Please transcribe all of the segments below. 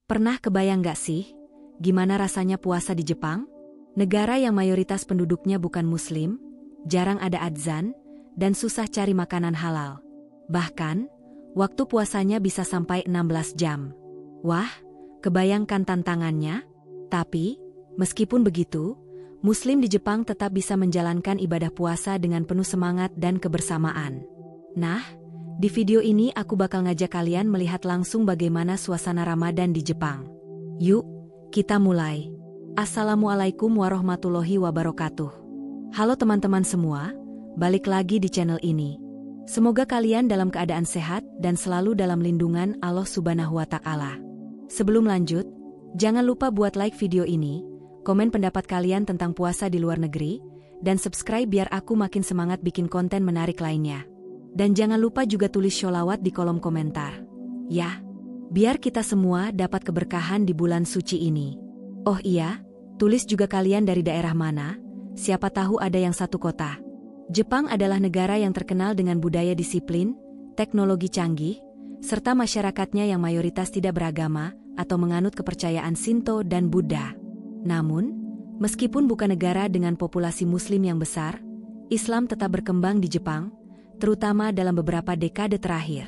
Pernah kebayang gak sih, gimana rasanya puasa di Jepang? Negara yang mayoritas penduduknya bukan Muslim, jarang ada adzan, dan susah cari makanan halal. Bahkan, waktu puasanya bisa sampai 16 jam. Wah, kebayangkan tantangannya? Tapi, meskipun begitu, Muslim di Jepang tetap bisa menjalankan ibadah puasa dengan penuh semangat dan kebersamaan. Nah, di video ini aku bakal ngajak kalian melihat langsung bagaimana suasana Ramadan di Jepang. Yuk, kita mulai. Assalamualaikum warahmatullahi wabarakatuh. Halo teman-teman semua, balik lagi di channel ini. Semoga kalian dalam keadaan sehat dan selalu dalam lindungan Allah Subhanahu wa Ta'ala. Sebelum lanjut, jangan lupa buat like video ini, komen pendapat kalian tentang puasa di luar negeri, dan subscribe biar aku makin semangat bikin konten menarik lainnya. Dan jangan lupa juga tulis sholawat di kolom komentar. Ya, biar kita semua dapat keberkahan di bulan suci ini. Oh iya, tulis juga kalian dari daerah mana, siapa tahu ada yang satu kota. Jepang adalah negara yang terkenal dengan budaya disiplin, teknologi canggih, serta masyarakatnya yang mayoritas tidak beragama atau menganut kepercayaan Shinto dan Buddha. Namun, meskipun bukan negara dengan populasi Muslim yang besar, Islam tetap berkembang di Jepang, terutama dalam beberapa dekade terakhir.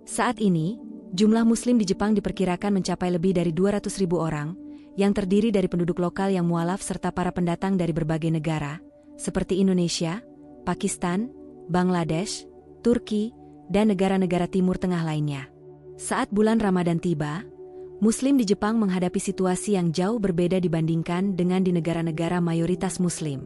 Saat ini, jumlah Muslim di Jepang diperkirakan mencapai lebih dari 200.000 orang, yang terdiri dari penduduk lokal yang mualaf serta para pendatang dari berbagai negara, seperti Indonesia, Pakistan, Bangladesh, Turki, dan negara-negara Timur Tengah lainnya. Saat bulan Ramadan tiba, Muslim di Jepang menghadapi situasi yang jauh berbeda dibandingkan dengan di negara-negara mayoritas Muslim.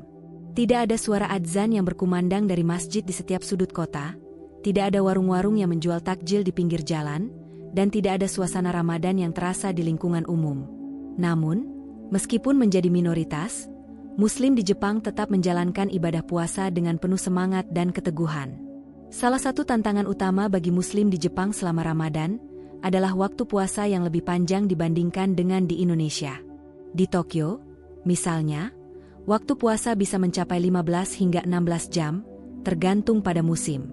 Tidak ada suara adzan yang berkumandang dari masjid di setiap sudut kota, tidak ada warung-warung yang menjual takjil di pinggir jalan, dan tidak ada suasana Ramadan yang terasa di lingkungan umum. Namun, meskipun menjadi minoritas, Muslim di Jepang tetap menjalankan ibadah puasa dengan penuh semangat dan keteguhan. Salah satu tantangan utama bagi Muslim di Jepang selama Ramadan adalah waktu puasa yang lebih panjang dibandingkan dengan di Indonesia. Di Tokyo, misalnya, waktu puasa bisa mencapai 15 hingga 16 jam, tergantung pada musim.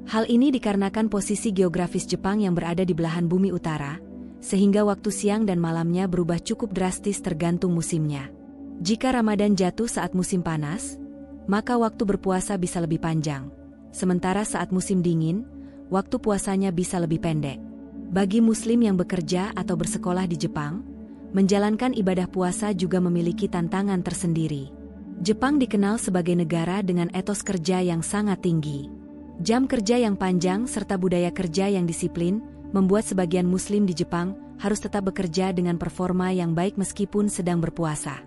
Hal ini dikarenakan posisi geografis Jepang yang berada di belahan bumi utara, sehingga waktu siang dan malamnya berubah cukup drastis tergantung musimnya. Jika Ramadan jatuh saat musim panas, maka waktu berpuasa bisa lebih panjang. Sementara saat musim dingin, waktu puasanya bisa lebih pendek. Bagi Muslim yang bekerja atau bersekolah di Jepang, menjalankan ibadah puasa juga memiliki tantangan tersendiri. Jepang dikenal sebagai negara dengan etos kerja yang sangat tinggi. Jam kerja yang panjang serta budaya kerja yang disiplin membuat sebagian Muslim di Jepang harus tetap bekerja dengan performa yang baik meskipun sedang berpuasa.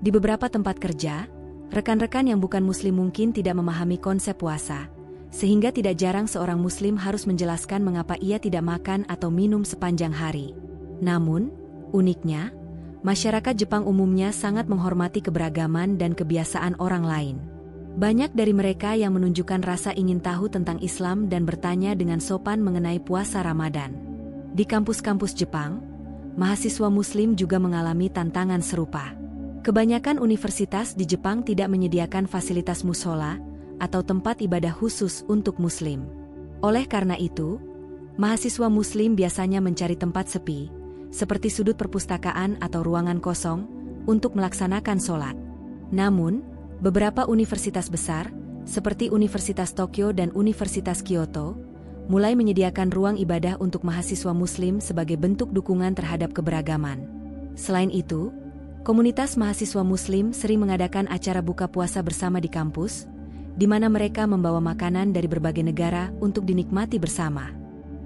Di beberapa tempat kerja, rekan-rekan yang bukan Muslim mungkin tidak memahami konsep puasa, sehingga tidak jarang seorang Muslim harus menjelaskan mengapa ia tidak makan atau minum sepanjang hari. Namun, uniknya, masyarakat Jepang umumnya sangat menghormati keberagaman dan kebiasaan orang lain. Banyak dari mereka yang menunjukkan rasa ingin tahu tentang Islam dan bertanya dengan sopan mengenai puasa Ramadan. Di kampus-kampus Jepang, mahasiswa Muslim juga mengalami tantangan serupa. Kebanyakan universitas di Jepang tidak menyediakan fasilitas mushola atau tempat ibadah khusus untuk Muslim. Oleh karena itu, mahasiswa Muslim biasanya mencari tempat sepi, seperti sudut perpustakaan atau ruangan kosong, untuk melaksanakan sholat. Namun, beberapa universitas besar, seperti Universitas Tokyo dan Universitas Kyoto, mulai menyediakan ruang ibadah untuk mahasiswa Muslim sebagai bentuk dukungan terhadap keberagaman. Selain itu, komunitas mahasiswa Muslim sering mengadakan acara buka puasa bersama di kampus, di mana mereka membawa makanan dari berbagai negara untuk dinikmati bersama.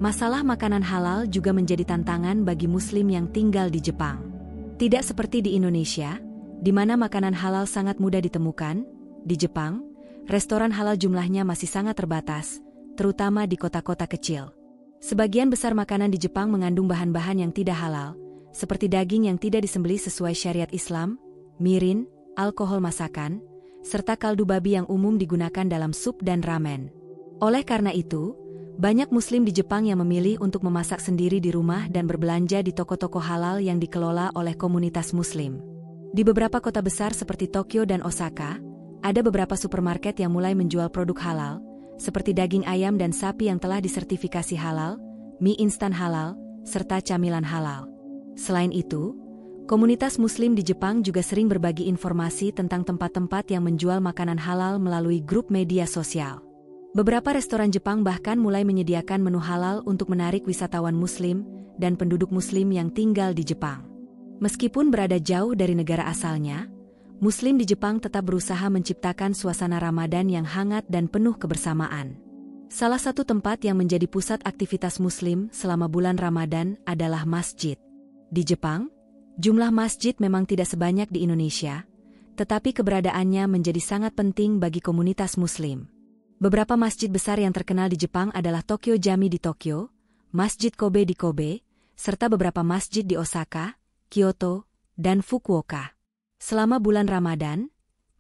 Masalah makanan halal juga menjadi tantangan bagi Muslim yang tinggal di Jepang. Tidak seperti di Indonesia, di mana makanan halal sangat mudah ditemukan, di Jepang, restoran halal jumlahnya masih sangat terbatas, terutama di kota-kota kecil. Sebagian besar makanan di Jepang mengandung bahan-bahan yang tidak halal, seperti daging yang tidak disembelih sesuai syariat Islam, mirin, alkohol masakan, serta kaldu babi yang umum digunakan dalam sup dan ramen. Oleh karena itu, banyak Muslim di Jepang yang memilih untuk memasak sendiri di rumah dan berbelanja di toko-toko halal yang dikelola oleh komunitas Muslim. Di beberapa kota besar seperti Tokyo dan Osaka, ada beberapa supermarket yang mulai menjual produk halal, seperti daging ayam dan sapi yang telah disertifikasi halal, mie instan halal, serta camilan halal. Selain itu, komunitas Muslim di Jepang juga sering berbagi informasi tentang tempat-tempat yang menjual makanan halal melalui grup media sosial. Beberapa restoran Jepang bahkan mulai menyediakan menu halal untuk menarik wisatawan Muslim dan penduduk Muslim yang tinggal di Jepang. Meskipun berada jauh dari negara asalnya, Muslim di Jepang tetap berusaha menciptakan suasana Ramadan yang hangat dan penuh kebersamaan. Salah satu tempat yang menjadi pusat aktivitas Muslim selama bulan Ramadan adalah masjid. Di Jepang, jumlah masjid memang tidak sebanyak di Indonesia, tetapi keberadaannya menjadi sangat penting bagi komunitas Muslim. Beberapa masjid besar yang terkenal di Jepang adalah Tokyo Jami di Tokyo, Masjid Kobe di Kobe, serta beberapa masjid di Osaka, Kyoto, dan Fukuoka. Selama bulan Ramadan,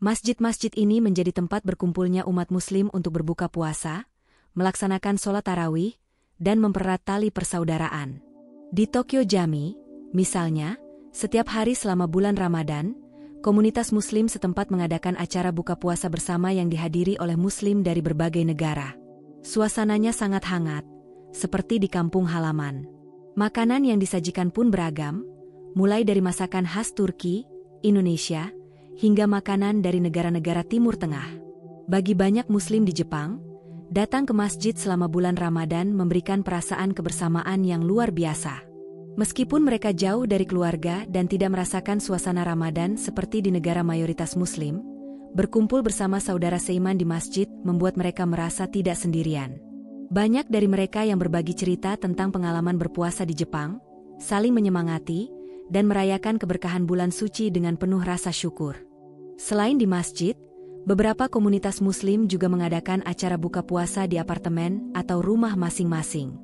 masjid-masjid ini menjadi tempat berkumpulnya umat Muslim untuk berbuka puasa, melaksanakan sholat tarawih, dan mempererat tali persaudaraan. Di Tokyo Jami, misalnya, setiap hari selama bulan Ramadan, komunitas Muslim setempat mengadakan acara buka puasa bersama yang dihadiri oleh Muslim dari berbagai negara. Suasananya sangat hangat, seperti di kampung halaman. Makanan yang disajikan pun beragam, mulai dari masakan khas Turki, Indonesia, hingga makanan dari negara-negara Timur Tengah. Bagi banyak Muslim di Jepang, datang ke masjid selama bulan Ramadan memberikan perasaan kebersamaan yang luar biasa. Meskipun mereka jauh dari keluarga dan tidak merasakan suasana Ramadan seperti di negara mayoritas Muslim, berkumpul bersama saudara seiman di masjid membuat mereka merasa tidak sendirian. Banyak dari mereka yang berbagi cerita tentang pengalaman berpuasa di Jepang, saling menyemangati, dan merayakan keberkahan bulan suci dengan penuh rasa syukur. Selain di masjid, beberapa komunitas Muslim juga mengadakan acara buka puasa di apartemen atau rumah masing-masing.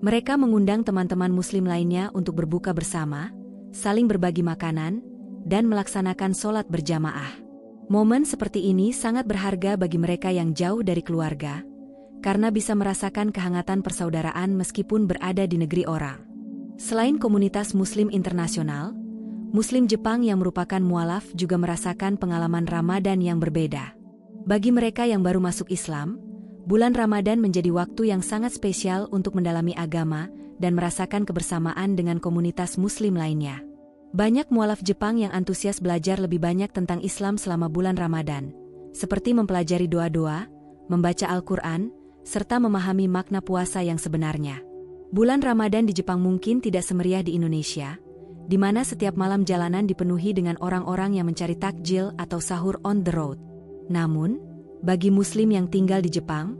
Mereka mengundang teman-teman Muslim lainnya untuk berbuka bersama, saling berbagi makanan, dan melaksanakan sholat berjamaah. Momen seperti ini sangat berharga bagi mereka yang jauh dari keluarga, karena bisa merasakan kehangatan persaudaraan meskipun berada di negeri orang. Selain komunitas Muslim internasional, Muslim Jepang yang merupakan mualaf juga merasakan pengalaman Ramadan yang berbeda. Bagi mereka yang baru masuk Islam, bulan Ramadan menjadi waktu yang sangat spesial untuk mendalami agama dan merasakan kebersamaan dengan komunitas Muslim lainnya. Banyak mualaf Jepang yang antusias belajar lebih banyak tentang Islam selama bulan Ramadan, seperti mempelajari doa-doa, membaca Al-Quran, serta memahami makna puasa yang sebenarnya. Bulan Ramadan di Jepang mungkin tidak semeriah di Indonesia, di mana setiap malam jalanan dipenuhi dengan orang-orang yang mencari takjil atau sahur on the road. Namun, bagi Muslim yang tinggal di Jepang,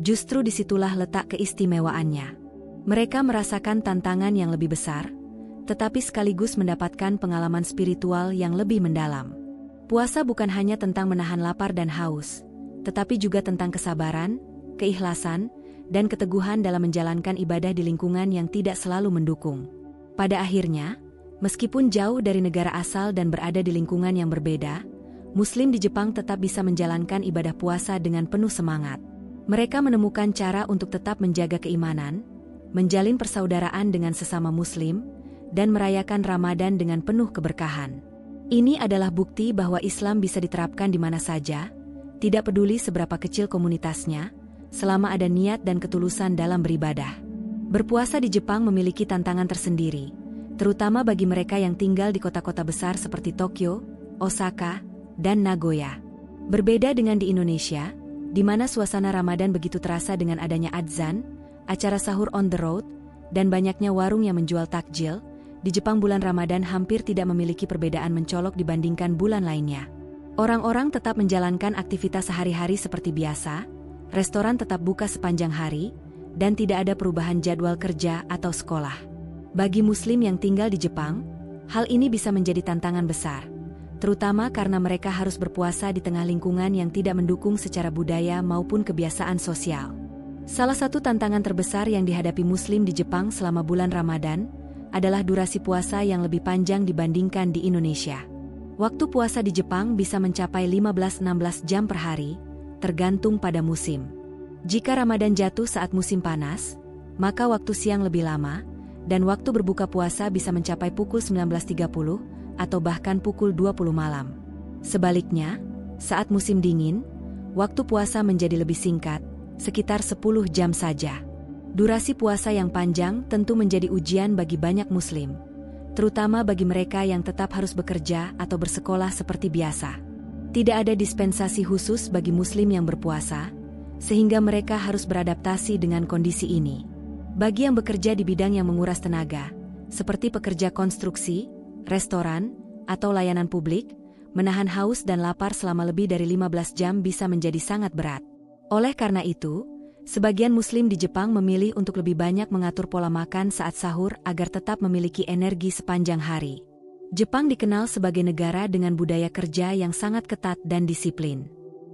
justru disitulah letak keistimewaannya. Mereka merasakan tantangan yang lebih besar, tetapi sekaligus mendapatkan pengalaman spiritual yang lebih mendalam. Puasa bukan hanya tentang menahan lapar dan haus, tetapi juga tentang kesabaran, keikhlasan, dan keteguhan dalam menjalankan ibadah di lingkungan yang tidak selalu mendukung. Pada akhirnya, meskipun jauh dari negara asal dan berada di lingkungan yang berbeda, Muslim di Jepang tetap bisa menjalankan ibadah puasa dengan penuh semangat. Mereka menemukan cara untuk tetap menjaga keimanan, menjalin persaudaraan dengan sesama Muslim, dan merayakan Ramadan dengan penuh keberkahan. Ini adalah bukti bahwa Islam bisa diterapkan di mana saja, tidak peduli seberapa kecil komunitasnya, selama ada niat dan ketulusan dalam beribadah. Berpuasa di Jepang memiliki tantangan tersendiri, terutama bagi mereka yang tinggal di kota-kota besar seperti Tokyo, Osaka, dan Nagoya. Berbeda dengan di Indonesia, di mana suasana Ramadan begitu terasa dengan adanya adzan, acara sahur on the road, dan banyaknya warung yang menjual takjil, di Jepang bulan Ramadan hampir tidak memiliki perbedaan mencolok dibandingkan bulan lainnya. Orang-orang tetap menjalankan aktivitas sehari-hari seperti biasa, restoran tetap buka sepanjang hari, dan tidak ada perubahan jadwal kerja atau sekolah. Bagi Muslim yang tinggal di Jepang, hal ini bisa menjadi tantangan besar, terutama karena mereka harus berpuasa di tengah lingkungan yang tidak mendukung secara budaya maupun kebiasaan sosial. Salah satu tantangan terbesar yang dihadapi Muslim di Jepang selama bulan Ramadan adalah durasi puasa yang lebih panjang dibandingkan di Indonesia. Waktu puasa di Jepang bisa mencapai 15-16 jam per hari, tergantung pada musim. Jika Ramadan jatuh saat musim panas, maka waktu siang lebih lama, dan waktu berbuka puasa bisa mencapai pukul 19.30, atau bahkan pukul 20 malam. Sebaliknya, saat musim dingin, waktu puasa menjadi lebih singkat, sekitar 10 jam saja. Durasi puasa yang panjang tentu menjadi ujian bagi banyak Muslim, terutama bagi mereka yang tetap harus bekerja atau bersekolah seperti biasa. Tidak ada dispensasi khusus bagi Muslim yang berpuasa, sehingga mereka harus beradaptasi dengan kondisi ini. Bagi yang bekerja di bidang yang menguras tenaga, seperti pekerja konstruksi, restoran, atau layanan publik, menahan haus dan lapar selama lebih dari 15 jam bisa menjadi sangat berat. Oleh karena itu, sebagian Muslim di Jepang memilih untuk lebih banyak mengatur pola makan saat sahur agar tetap memiliki energi sepanjang hari. Jepang dikenal sebagai negara dengan budaya kerja yang sangat ketat dan disiplin.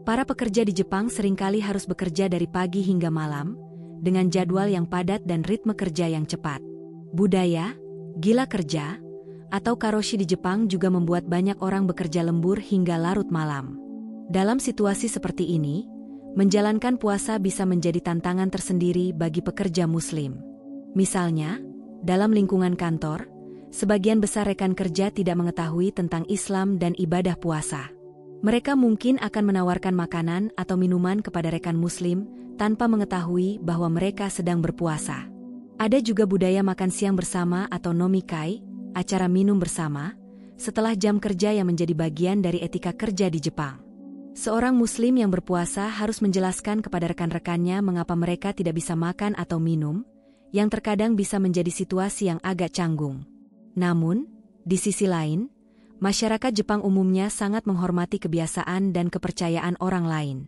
Para pekerja di Jepang seringkali harus bekerja dari pagi hingga malam, dengan jadwal yang padat dan ritme kerja yang cepat. Budaya, gila kerja, atau karoshi di Jepang juga membuat banyak orang bekerja lembur hingga larut malam. Dalam situasi seperti ini, menjalankan puasa bisa menjadi tantangan tersendiri bagi pekerja Muslim. Misalnya, dalam lingkungan kantor, sebagian besar rekan kerja tidak mengetahui tentang Islam dan ibadah puasa. Mereka mungkin akan menawarkan makanan atau minuman kepada rekan Muslim tanpa mengetahui bahwa mereka sedang berpuasa. Ada juga budaya makan siang bersama atau nomikai, acara minum bersama, setelah jam kerja yang menjadi bagian dari etika kerja di Jepang. Seorang Muslim yang berpuasa harus menjelaskan kepada rekan-rekannya mengapa mereka tidak bisa makan atau minum, yang terkadang bisa menjadi situasi yang agak canggung. Namun, di sisi lain, masyarakat Jepang umumnya sangat menghormati kebiasaan dan kepercayaan orang lain.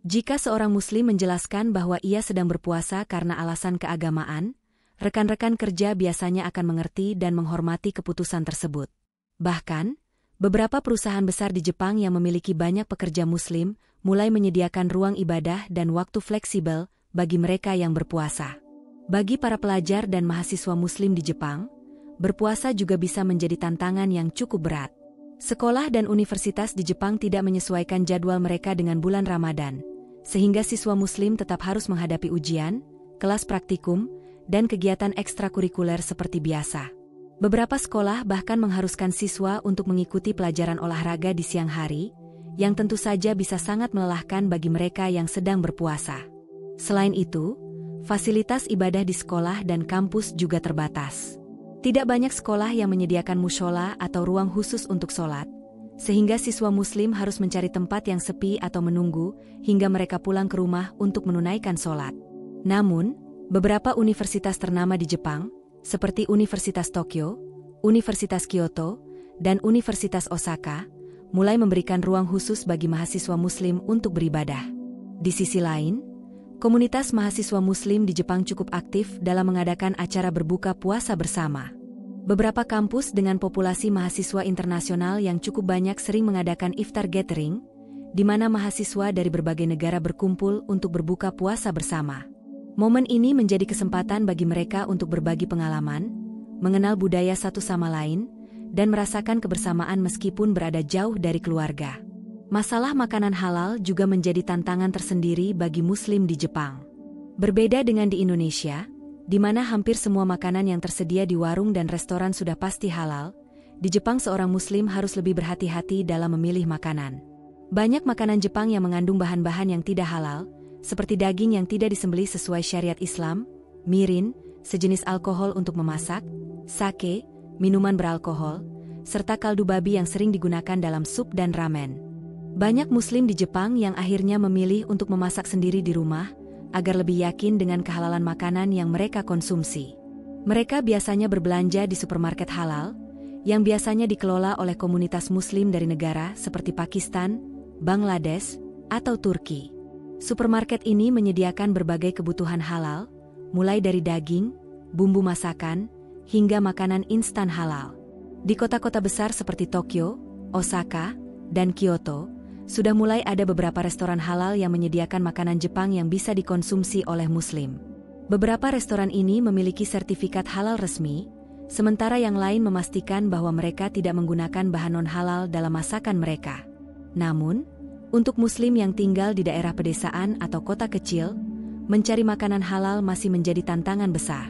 Jika seorang Muslim menjelaskan bahwa ia sedang berpuasa karena alasan keagamaan, rekan-rekan kerja biasanya akan mengerti dan menghormati keputusan tersebut. Bahkan, beberapa perusahaan besar di Jepang yang memiliki banyak pekerja Muslim mulai menyediakan ruang ibadah dan waktu fleksibel bagi mereka yang berpuasa. Bagi para pelajar dan mahasiswa Muslim di Jepang, berpuasa juga bisa menjadi tantangan yang cukup berat. Sekolah dan universitas di Jepang tidak menyesuaikan jadwal mereka dengan bulan Ramadan, sehingga siswa Muslim tetap harus menghadapi ujian, kelas praktikum, dan kegiatan ekstrakurikuler seperti biasa. Beberapa sekolah bahkan mengharuskan siswa untuk mengikuti pelajaran olahraga di siang hari, yang tentu saja bisa sangat melelahkan bagi mereka yang sedang berpuasa. Selain itu, fasilitas ibadah di sekolah dan kampus juga terbatas. Tidak banyak sekolah yang menyediakan mushola atau ruang khusus untuk sholat, sehingga siswa Muslim harus mencari tempat yang sepi atau menunggu hingga mereka pulang ke rumah untuk menunaikan sholat. Namun, beberapa universitas ternama di Jepang, seperti Universitas Tokyo, Universitas Kyoto, dan Universitas Osaka, mulai memberikan ruang khusus bagi mahasiswa Muslim untuk beribadah. Di sisi lain, komunitas mahasiswa Muslim di Jepang cukup aktif dalam mengadakan acara berbuka puasa bersama. Beberapa kampus dengan populasi mahasiswa internasional yang cukup banyak sering mengadakan iftar gathering, di mana mahasiswa dari berbagai negara berkumpul untuk berbuka puasa bersama. Momen ini menjadi kesempatan bagi mereka untuk berbagi pengalaman, mengenal budaya satu sama lain, dan merasakan kebersamaan meskipun berada jauh dari keluarga. Masalah makanan halal juga menjadi tantangan tersendiri bagi Muslim di Jepang. Berbeda dengan di Indonesia, di mana hampir semua makanan yang tersedia di warung dan restoran sudah pasti halal, di Jepang seorang Muslim harus lebih berhati-hati dalam memilih makanan. Banyak makanan Jepang yang mengandung bahan-bahan yang tidak halal, seperti daging yang tidak disembelih sesuai syariat Islam, mirin, sejenis alkohol untuk memasak, sake, minuman beralkohol, serta kaldu babi yang sering digunakan dalam sup dan ramen. Banyak Muslim di Jepang yang akhirnya memilih untuk memasak sendiri di rumah, agar lebih yakin dengan kehalalan makanan yang mereka konsumsi. Mereka biasanya berbelanja di supermarket halal, yang biasanya dikelola oleh komunitas Muslim dari negara seperti Pakistan, Bangladesh, atau Turki. Supermarket ini menyediakan berbagai kebutuhan halal, mulai dari daging, bumbu masakan, hingga makanan instan halal. Di kota-kota besar seperti Tokyo, Osaka, dan Kyoto, sudah mulai ada beberapa restoran halal yang menyediakan makanan Jepang yang bisa dikonsumsi oleh Muslim. Beberapa restoran ini memiliki sertifikat halal resmi, sementara yang lain memastikan bahwa mereka tidak menggunakan bahan non-halal dalam masakan mereka. Namun, untuk Muslim yang tinggal di daerah pedesaan atau kota kecil, mencari makanan halal masih menjadi tantangan besar.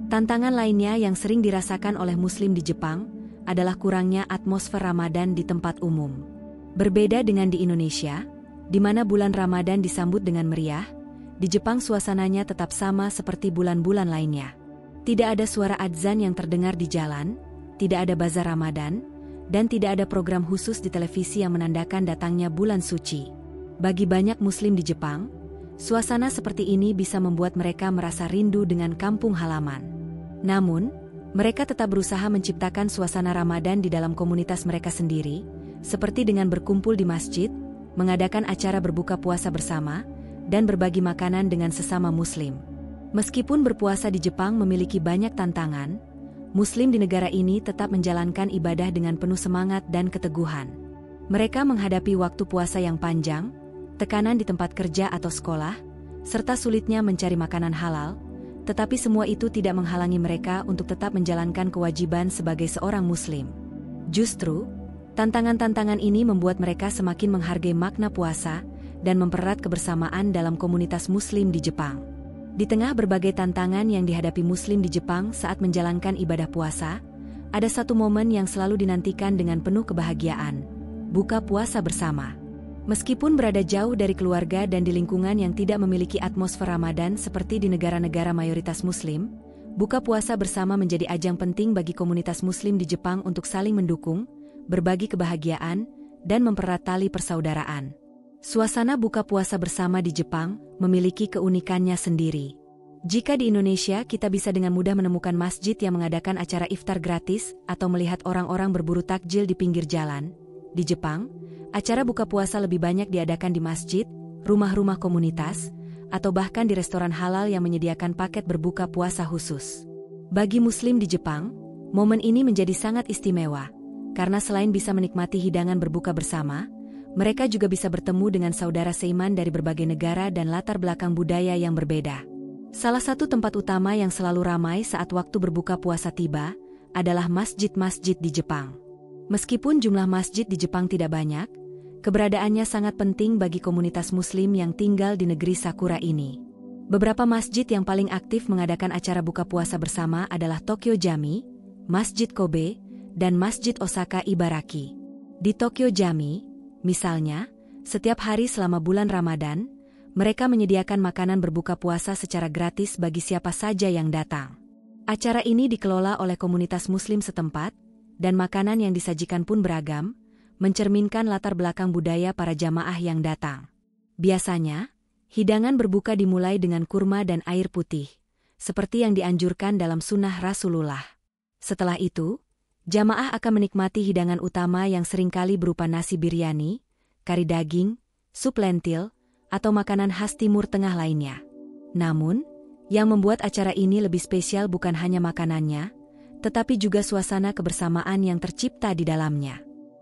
Tantangan lainnya yang sering dirasakan oleh Muslim di Jepang adalah kurangnya atmosfer Ramadan di tempat umum. Berbeda dengan di Indonesia, di mana bulan Ramadan disambut dengan meriah, di Jepang suasananya tetap sama seperti bulan-bulan lainnya. Tidak ada suara adzan yang terdengar di jalan, tidak ada bazar Ramadan, dan tidak ada program khusus di televisi yang menandakan datangnya bulan suci. Bagi banyak Muslim di Jepang, suasana seperti ini bisa membuat mereka merasa rindu dengan kampung halaman. Namun, mereka tetap berusaha menciptakan suasana Ramadan di dalam komunitas mereka sendiri, seperti dengan berkumpul di masjid, mengadakan acara berbuka puasa bersama, dan berbagi makanan dengan sesama Muslim. Meskipun berpuasa di Jepang memiliki banyak tantangan, Muslim di negara ini tetap menjalankan ibadah dengan penuh semangat dan keteguhan. Mereka menghadapi waktu puasa yang panjang, tekanan di tempat kerja atau sekolah, serta sulitnya mencari makanan halal, tetapi semua itu tidak menghalangi mereka untuk tetap menjalankan kewajiban sebagai seorang Muslim. Justru, tantangan-tantangan ini membuat mereka semakin menghargai makna puasa dan mempererat kebersamaan dalam komunitas Muslim di Jepang. Di tengah berbagai tantangan yang dihadapi Muslim di Jepang saat menjalankan ibadah puasa, ada satu momen yang selalu dinantikan dengan penuh kebahagiaan: buka puasa bersama. Meskipun berada jauh dari keluarga dan di lingkungan yang tidak memiliki atmosfer Ramadan seperti di negara-negara mayoritas Muslim, buka puasa bersama menjadi ajang penting bagi komunitas Muslim di Jepang untuk saling mendukung, berbagi kebahagiaan, dan mempererat tali persaudaraan. Suasana buka puasa bersama di Jepang memiliki keunikannya sendiri. Jika di Indonesia kita bisa dengan mudah menemukan masjid yang mengadakan acara iftar gratis atau melihat orang-orang berburu takjil di pinggir jalan, di Jepang, acara buka puasa lebih banyak diadakan di masjid, rumah-rumah komunitas, atau bahkan di restoran halal yang menyediakan paket berbuka puasa khusus. Bagi Muslim di Jepang, momen ini menjadi sangat istimewa, karena selain bisa menikmati hidangan berbuka bersama, mereka juga bisa bertemu dengan saudara seiman dari berbagai negara dan latar belakang budaya yang berbeda. Salah satu tempat utama yang selalu ramai saat waktu berbuka puasa tiba adalah masjid-masjid di Jepang. Meskipun jumlah masjid di Jepang tidak banyak, keberadaannya sangat penting bagi komunitas Muslim yang tinggal di negeri Sakura ini. Beberapa masjid yang paling aktif mengadakan acara buka puasa bersama adalah Tokyo Jami, Masjid Kobe, dan Masjid Osaka Ibaraki. Di Tokyo Jami, misalnya, setiap hari selama bulan Ramadan, mereka menyediakan makanan berbuka puasa secara gratis bagi siapa saja yang datang. Acara ini dikelola oleh komunitas Muslim setempat, dan makanan yang disajikan pun beragam, mencerminkan latar belakang budaya para jamaah yang datang. Biasanya, hidangan berbuka dimulai dengan kurma dan air putih, seperti yang dianjurkan dalam sunnah Rasulullah. Setelah itu, jamaah akan menikmati hidangan utama yang seringkali berupa nasi biryani, kari daging, sup lentil, atau makanan khas Timur Tengah lainnya. Namun, yang membuat acara ini lebih spesial bukan hanya makanannya, tetapi juga suasana kebersamaan yang tercipta di dalamnya.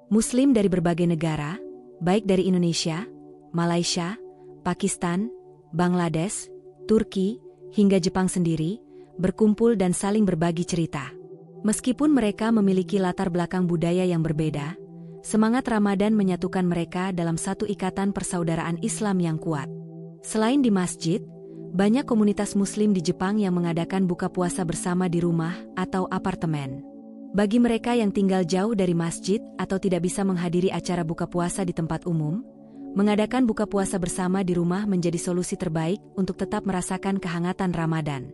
Muslim dari berbagai negara, baik dari Indonesia, Malaysia, Pakistan, Bangladesh, Turki, hingga Jepang sendiri, berkumpul dan saling berbagi cerita. Meskipun mereka memiliki latar belakang budaya yang berbeda, semangat Ramadan menyatukan mereka dalam satu ikatan persaudaraan Islam yang kuat. Selain di masjid, banyak komunitas Muslim di Jepang yang mengadakan buka puasa bersama di rumah atau apartemen. Bagi mereka yang tinggal jauh dari masjid atau tidak bisa menghadiri acara buka puasa di tempat umum, mengadakan buka puasa bersama di rumah menjadi solusi terbaik untuk tetap merasakan kehangatan Ramadan.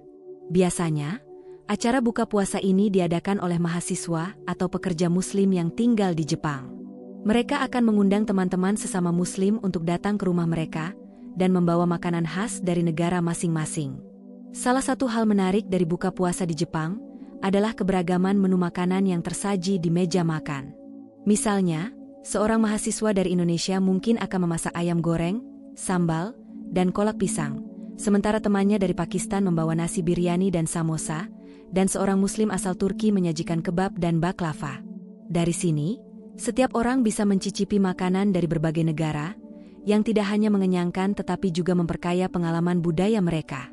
Biasanya, acara buka puasa ini diadakan oleh mahasiswa atau pekerja Muslim yang tinggal di Jepang. Mereka akan mengundang teman-teman sesama Muslim untuk datang ke rumah mereka dan membawa makanan khas dari negara masing-masing. Salah satu hal menarik dari buka puasa di Jepang adalah keberagaman menu makanan yang tersaji di meja makan. Misalnya, seorang mahasiswa dari Indonesia mungkin akan memasak ayam goreng, sambal, dan kolak pisang, sementara temannya dari Pakistan membawa nasi biryani dan samosa, dan seorang Muslim asal Turki menyajikan kebab dan baklava. Dari sini, setiap orang bisa mencicipi makanan dari berbagai negara, yang tidak hanya mengenyangkan tetapi juga memperkaya pengalaman budaya mereka.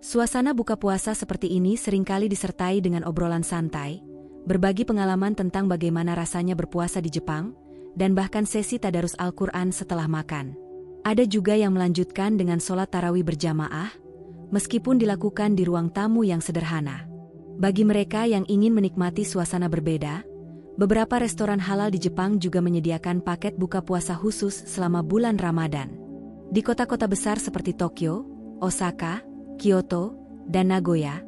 Suasana buka puasa seperti ini seringkali disertai dengan obrolan santai, berbagi pengalaman tentang bagaimana rasanya berpuasa di Jepang, dan bahkan sesi tadarus Al-Quran setelah makan. Ada juga yang melanjutkan dengan sholat tarawih berjamaah, meskipun dilakukan di ruang tamu yang sederhana. Bagi mereka yang ingin menikmati suasana berbeda, beberapa restoran halal di Jepang juga menyediakan paket buka puasa khusus selama bulan Ramadan. Di kota-kota besar seperti Tokyo, Osaka, Kyoto, dan Nagoya,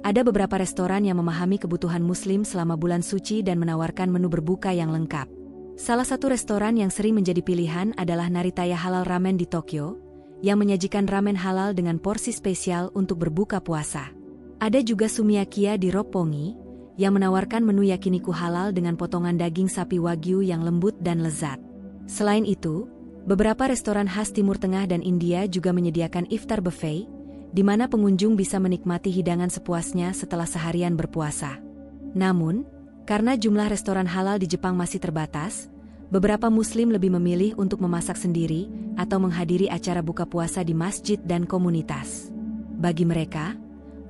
Ada beberapa restoran yang memahami kebutuhan Muslim selama bulan suci dan menawarkan menu berbuka yang lengkap. Salah satu restoran yang sering menjadi pilihan adalah Naritaya Halal Ramen di Tokyo, yang menyajikan ramen halal dengan porsi spesial untuk berbuka puasa. Ada juga Sumiyakiya di Roppongi, yang menawarkan menu yakiniku halal dengan potongan daging sapi wagyu yang lembut dan lezat. Selain itu, beberapa restoran khas Timur Tengah dan India juga menyediakan iftar buffet, di mana pengunjung bisa menikmati hidangan sepuasnya setelah seharian berpuasa. Namun, karena jumlah restoran halal di Jepang masih terbatas, beberapa Muslim lebih memilih untuk memasak sendiri atau menghadiri acara buka puasa di masjid dan komunitas. Bagi mereka,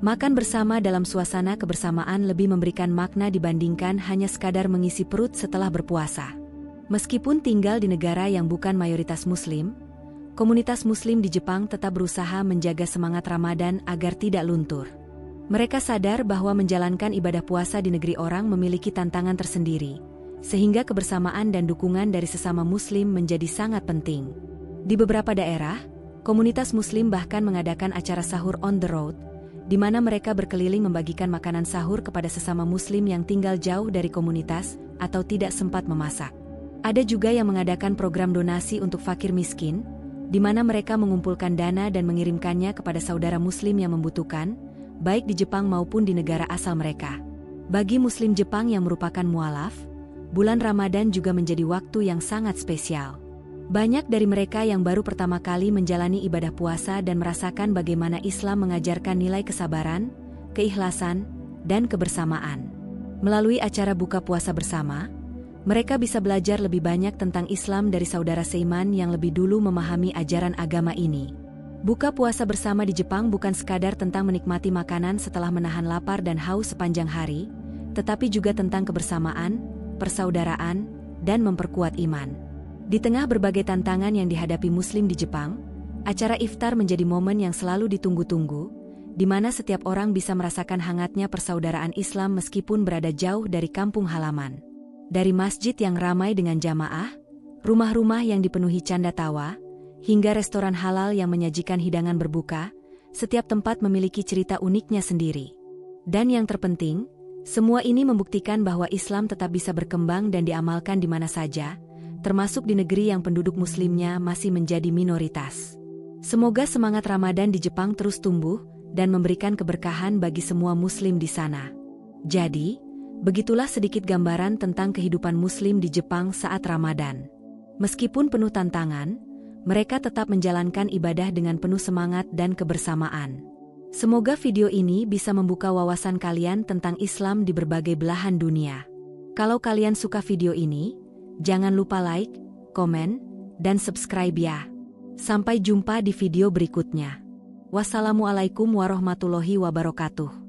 makan bersama dalam suasana kebersamaan lebih memberikan makna dibandingkan hanya sekadar mengisi perut setelah berpuasa. Meskipun tinggal di negara yang bukan mayoritas Muslim, komunitas Muslim di Jepang tetap berusaha menjaga semangat Ramadan agar tidak luntur. Mereka sadar bahwa menjalankan ibadah puasa di negeri orang memiliki tantangan tersendiri, sehingga kebersamaan dan dukungan dari sesama Muslim menjadi sangat penting. Di beberapa daerah, komunitas Muslim bahkan mengadakan acara sahur on the road, di mana mereka berkeliling membagikan makanan sahur kepada sesama Muslim yang tinggal jauh dari komunitas atau tidak sempat memasak. Ada juga yang mengadakan program donasi untuk fakir miskin, di mana mereka mengumpulkan dana dan mengirimkannya kepada saudara Muslim yang membutuhkan, baik di Jepang maupun di negara asal mereka. Bagi Muslim Jepang yang merupakan mualaf, bulan Ramadan juga menjadi waktu yang sangat spesial. Banyak dari mereka yang baru pertama kali menjalani ibadah puasa dan merasakan bagaimana Islam mengajarkan nilai kesabaran, keikhlasan, dan kebersamaan. Melalui acara buka puasa bersama, mereka bisa belajar lebih banyak tentang Islam dari saudara seiman yang lebih dulu memahami ajaran agama ini. Buka puasa bersama di Jepang bukan sekadar tentang menikmati makanan setelah menahan lapar dan haus sepanjang hari, tetapi juga tentang kebersamaan, persaudaraan, dan memperkuat iman. Di tengah berbagai tantangan yang dihadapi Muslim di Jepang, acara iftar menjadi momen yang selalu ditunggu-tunggu, di mana setiap orang bisa merasakan hangatnya persaudaraan Islam meskipun berada jauh dari kampung halaman. Dari masjid yang ramai dengan jamaah, rumah-rumah yang dipenuhi canda tawa, hingga restoran halal yang menyajikan hidangan berbuka, setiap tempat memiliki cerita uniknya sendiri. Dan yang terpenting, semua ini membuktikan bahwa Islam tetap bisa berkembang dan diamalkan di mana saja, termasuk di negeri yang penduduk Muslimnya masih menjadi minoritas. Semoga semangat Ramadan di Jepang terus tumbuh dan memberikan keberkahan bagi semua Muslim di sana. Jadi, begitulah sedikit gambaran tentang kehidupan Muslim di Jepang saat Ramadan. Meskipun penuh tantangan, mereka tetap menjalankan ibadah dengan penuh semangat dan kebersamaan. Semoga video ini bisa membuka wawasan kalian tentang Islam di berbagai belahan dunia. Kalau kalian suka video ini, jangan lupa like, komen, dan subscribe ya. Sampai jumpa di video berikutnya. Wassalamualaikum warahmatullahi wabarakatuh.